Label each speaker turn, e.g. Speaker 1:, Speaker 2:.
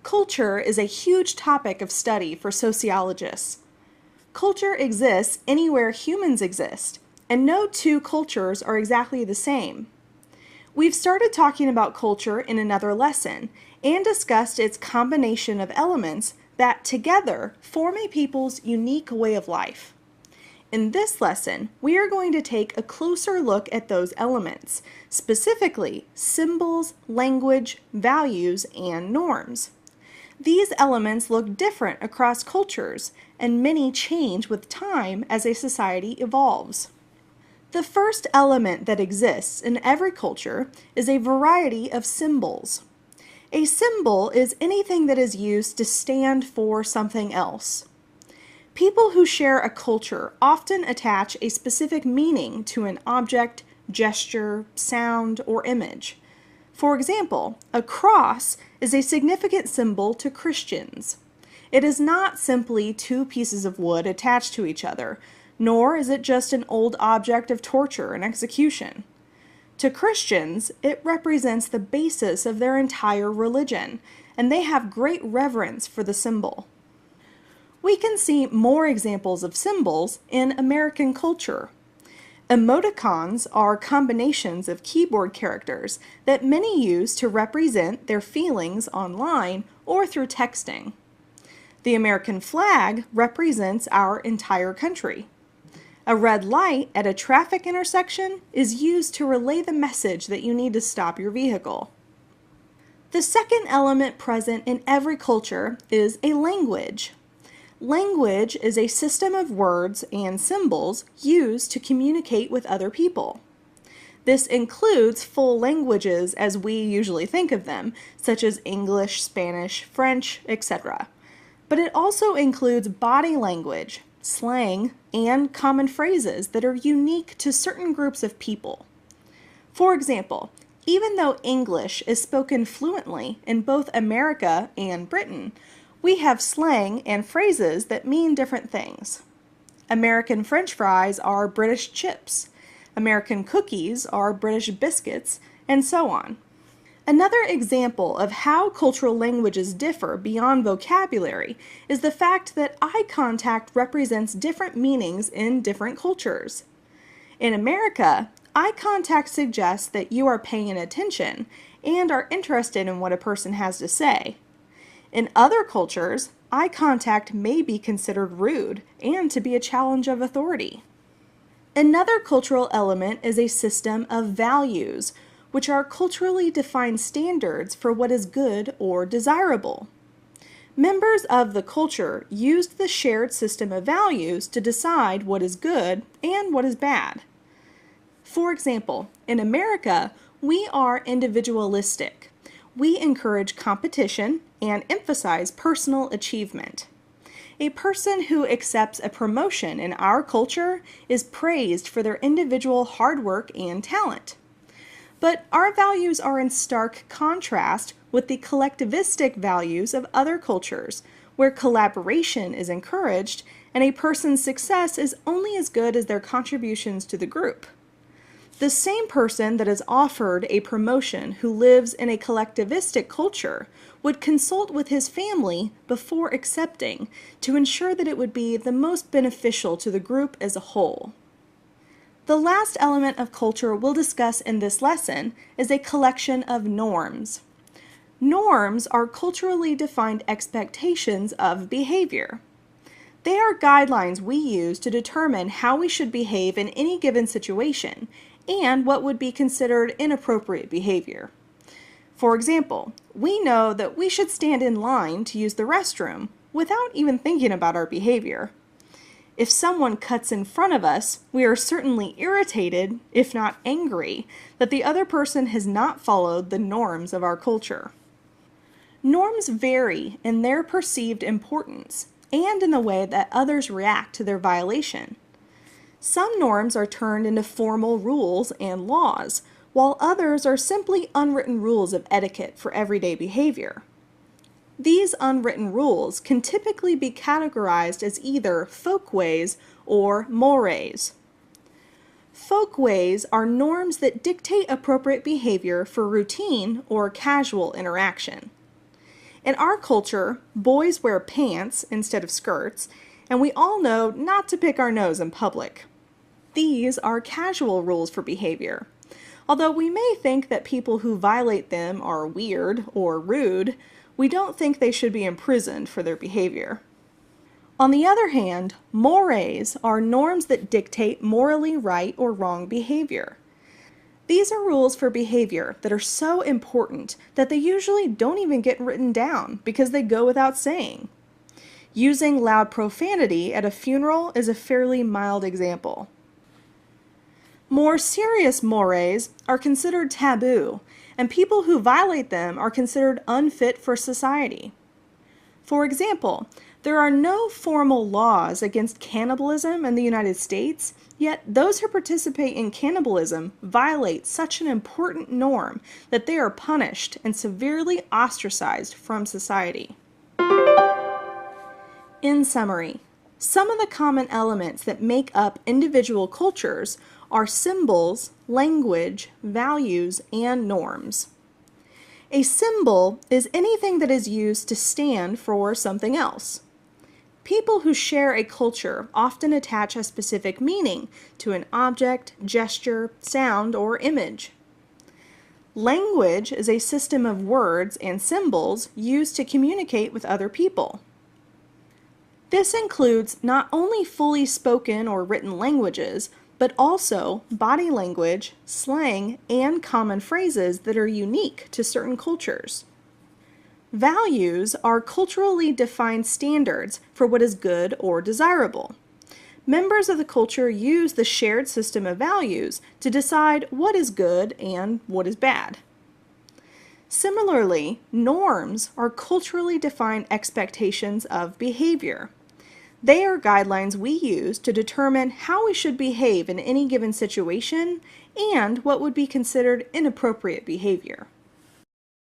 Speaker 1: Culture is a huge topic of study for sociologists. Culture exists anywhere humans exist, and no two cultures are exactly the same. We've started talking about culture in another lesson and discussed its combination of elements that together form a people's unique way of life. In this lesson, we are going to take a closer look at those elements, specifically symbols, language, values, and norms. These elements look different across cultures, and many change with time as a society evolves. The first element that exists in every culture is a variety of symbols. A symbol is anything that is used to stand for something else. People who share a culture often attach a specific meaning to an object, gesture, sound, or image. For example, a cross is a significant symbol to Christians. It is not simply two pieces of wood attached to each other, nor is it just an old object of torture and execution. To Christians, it represents the basis of their entire religion, and they have great reverence for the symbol. We can see more examples of symbols in American culture. Emoticons are combinations of keyboard characters that many use to represent their feelings online or through texting. The American flag represents our entire country. A red light at a traffic intersection is used to relay the message that you need to stop your vehicle. The second element present in every culture is a language. Language is a system of words and symbols used to communicate with other people. This includes full languages as we usually think of them, such as English, Spanish, French, etc. But it also includes body language, slang, and common phrases that are unique to certain groups of people. For example, even though English is spoken fluently in both America and Britain, we have slang and phrases that mean different things. American French fries are British chips. American cookies are British biscuits, and so on. Another example of how cultural languages differ beyond vocabulary is the fact that eye contact represents different meanings in different cultures. In America, eye contact suggests that you are paying attention and are interested in what a person has to say. In other cultures, eye contact may be considered rude and to be a challenge of authority. Another cultural element is a system of values, which are culturally defined standards for what is good or desirable. Members of the culture used the shared system of values to decide what is good and what is bad. For example, in America, we are individualistic. We encourage competition and emphasize personal achievement. A person who accepts a promotion in our culture is praised for their individual hard work and talent. But our values are in stark contrast with the collectivistic values of other cultures, where collaboration is encouraged and a person's success is only as good as their contributions to the group. The same person that is offered a promotion who lives in a collectivistic culture would consult with his family before accepting to ensure that it would be the most beneficial to the group as a whole. The last element of culture we'll discuss in this lesson is a collection of norms. Norms are culturally defined expectations of behavior. They are guidelines we use to determine how we should behave in any given situation and what would be considered inappropriate behavior. For example, we know that we should stand in line to use the restroom without even thinking about our behavior. If someone cuts in front of us, we are certainly irritated, if not angry, that the other person has not followed the norms of our culture. Norms vary in their perceived importance and in the way that others react to their violation. Some norms are turned into formal rules and laws, while others are simply unwritten rules of etiquette for everyday behavior. These unwritten rules can typically be categorized as either folkways or mores. Folkways are norms that dictate appropriate behavior for routine or casual interaction. In our culture, boys wear pants instead of skirts, and we all know not to pick our nose in public. These are casual rules for behavior. Although we may think that people who violate them are weird or rude, we don't think they should be imprisoned for their behavior. On the other hand, mores are norms that dictate morally right or wrong behavior. These are rules for behavior that are so important that they usually don't even get written down because they go without saying. Using loud profanity at a funeral is a fairly mild example. More serious mores are considered taboo, and people who violate them are considered unfit for society. For example, there are no formal laws against cannibalism in the United States, yet those who participate in cannibalism violate such an important norm that they are punished and severely ostracized from society. In summary, some of the common elements that make up individual cultures are symbols, language, values, and norms. A symbol is anything that is used to stand for something else. People who share a culture often attach a specific meaning to an object, gesture, sound, or image. Language is a system of words and symbols used to communicate with other people. This includes not only fully spoken or written languages, but also body language, slang, and common phrases that are unique to certain cultures. Values are culturally defined standards for what is good or desirable. Members of the culture use the shared system of values to decide what is good and what is bad. Similarly, norms are culturally defined expectations of behavior. They are guidelines we use to determine how we should behave in any given situation and what would be considered inappropriate behavior.